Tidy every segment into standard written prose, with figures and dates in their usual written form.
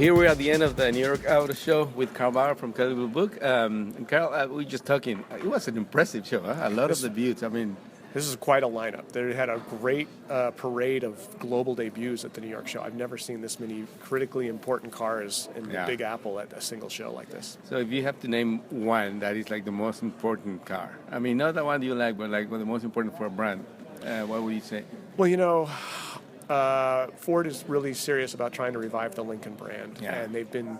here we're at the end of the New York Auto Show with Karl Brauer from Karl Book. And Karl, we were just talking. It was an impressive show. Huh? A lot of debuts. I mean, this is quite a lineup. They had a great parade of global debuts at the New York show. I've never seen this many critically important cars in the Big Apple at a single show like this. So if you have to name one that is like the most important car, I mean, not the one you like, but like the most important for a brand, what would you say? Well, Ford is really serious about trying to revive the Lincoln brand, and they've been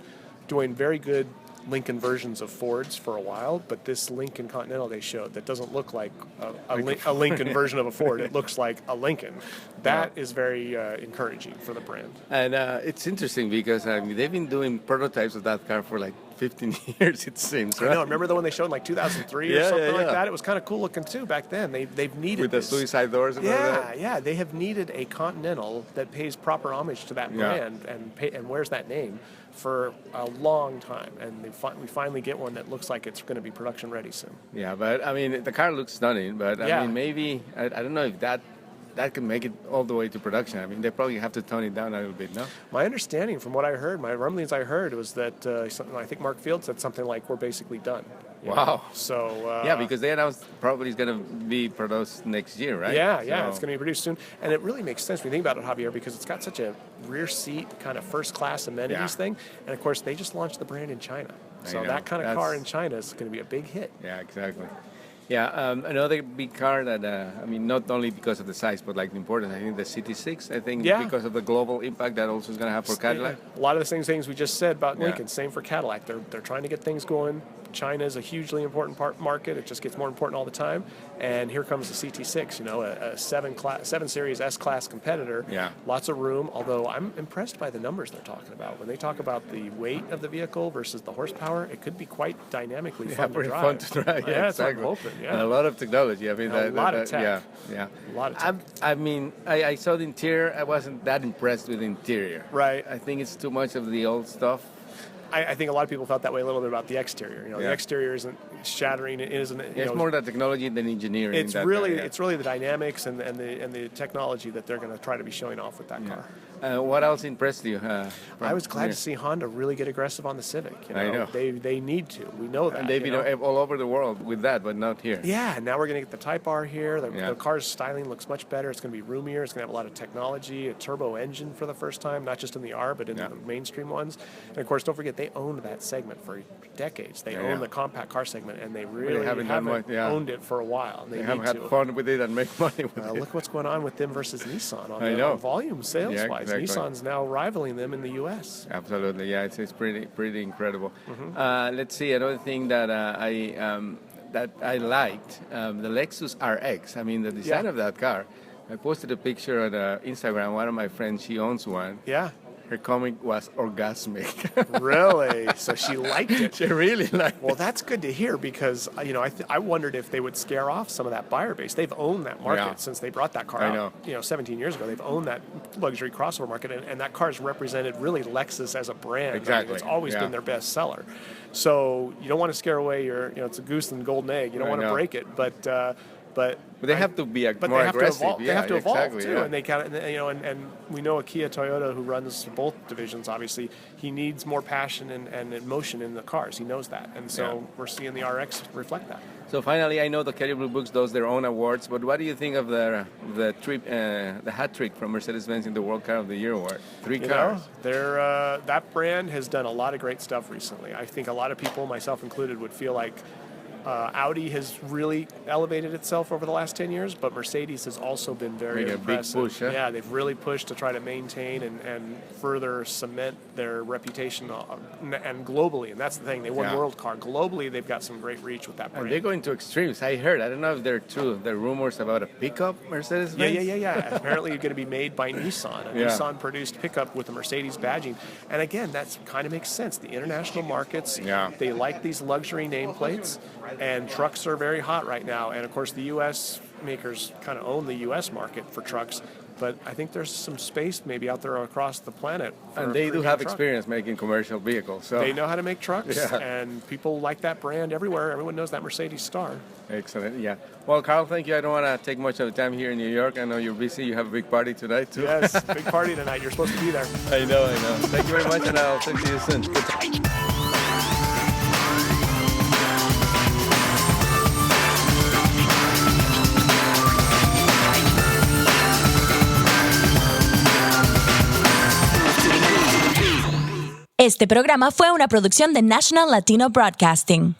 doing very good Lincoln versions of Fords for a while, but this Lincoln Continental they showed that doesn't look like a Lincoln version of a Ford. It looks like a Lincoln. That is very encouraging for the brand. And it's interesting because they've been doing prototypes of that car for like 15 years, it seems, right? I know. Remember the one they showed in like 2003 or something like that? It was kind of cool looking too back then. They've needed with the suicide doors and all that? Yeah, they have needed a Continental that pays proper homage to that brand and wears that name for a long time, and we finally get one that looks like it's going to be production ready soon. Yeah, but I mean, the car looks stunning, but I mean, maybe, I don't know if that can make it all the way to production. I mean, they probably have to tone it down a little bit, no? My understanding from what I heard, my rumblings I heard, was that I think Mark Field said something like, we're basically done. Wow. So yeah, because they announced probably it's going to be produced next year, right? Yeah, it's going to be produced soon. And it really makes sense when you think about it, Javier, because it's got such a rear seat kind of first-class amenities thing. And, of course, they just launched the brand in China. So that kind of car in China is going to be a big hit. Yeah, exactly. Yeah, another big car that, I mean, not only because of the size, but like the importance, I think the CT6, I think because of the global impact that also is going to have for Cadillac. A lot of the same things we just said about Lincoln, same for Cadillac. They're trying to get things going. China is a hugely important market. It just gets more important all the time. And here comes the CT6, a 7 Series S-Class competitor. Yeah. Lots of room, although I'm impressed by the numbers they're talking about. When they talk about the weight of the vehicle versus the horsepower, it could be quite dynamically fun to drive. Fun to drive. Yeah, exactly. That's what I'm hoping. And a lot of technology. I mean, a lot of tech. Yeah. A lot of tech. I mean, I saw the interior. I wasn't that impressed with the interior. Right. I think it's too much of the old stuff. I think a lot of people felt that way a little bit about the exterior. The exterior isn't shattering. It isn't. It's more the technology than engineering. It's really the dynamics and the technology that they're going to try to be showing off with that car. What else impressed you? I was glad to see Honda really get aggressive on the Civic. I know. They need to. We know that. And they've been all over the world with that, but not here. Yeah, now we're going to get the Type R here. The car's styling looks much better. It's going to be roomier. It's going to have a lot of technology, a turbo engine for the first time, not just in the R, but in the mainstream ones. And, of course, don't forget, they owned that segment for decades. They own the compact car segment, and they really haven't owned it for a while. They haven't had fun with it and make money with it. Look what's going on with them versus Nissan on volume sales-wise. Exactly. Nissan's now rivaling them in the U.S. Absolutely, it's pretty incredible. Mm-hmm. Let's see, another thing that I liked, the Lexus RX. I mean, the design of that car. I posted a picture on Instagram. One of my friends, she owns one. Yeah. Her comment was orgasmic. Really? So she liked it. She really liked it. Well, that's good to hear because, I wondered if they would scare off some of that buyer base. They've owned that market since they brought that car out. 17 years ago. They've owned that luxury crossover market, and that car's represented really Lexus as a brand. Exactly. It's always been their best seller. So you don't want to scare away it's a goose and golden egg. You don't want to break it, but they have to be more aggressive. They have to evolve too, yeah. And they and we know Kia Toyota, who runs both divisions. Obviously, he needs more passion and emotion in the cars. He knows that, and so we're seeing the RX reflect that. So finally, I know the Kelly Blue Books does their own awards, but what do you think of the hat trick from Mercedes-Benz in the World Car of the Year award? 3 cars. That brand has done a lot of great stuff recently. I think a lot of people, myself included, would feel like Audi has really elevated itself over the last 10 years, but Mercedes has also been very impressive. Big push, Yeah, they've really pushed to try to maintain and further cement their reputation and globally. And that's the thing. They won World Car. Globally, they've got some great reach with that brand. And they're going to extremes. I don't know if they're true, the rumors about a pickup Mercedes-Benz. Yeah. Apparently, you're going to be made by Nissan. A Nissan-produced pickup with a Mercedes badging. And again, that kind of makes sense. The international markets, they like these luxury nameplates. And trucks are very hot right now. And, of course, the U.S. makers kind of own the U.S. market for trucks. but I think there's some space maybe out there across the planet. And they do have experience making commercial vehicles. So they know how to make trucks, and people like that brand everywhere. Everyone knows that Mercedes star. Excellent, yeah. Well, Karl, thank you. I don't want to take much of the time here in New York. I know you're busy. You have a big party tonight, too. Yes, big party tonight. You're supposed to be there. I know. Thank you very much, and I'll talk to you soon. Good time. Este programa fue una producción de National Latino Broadcasting.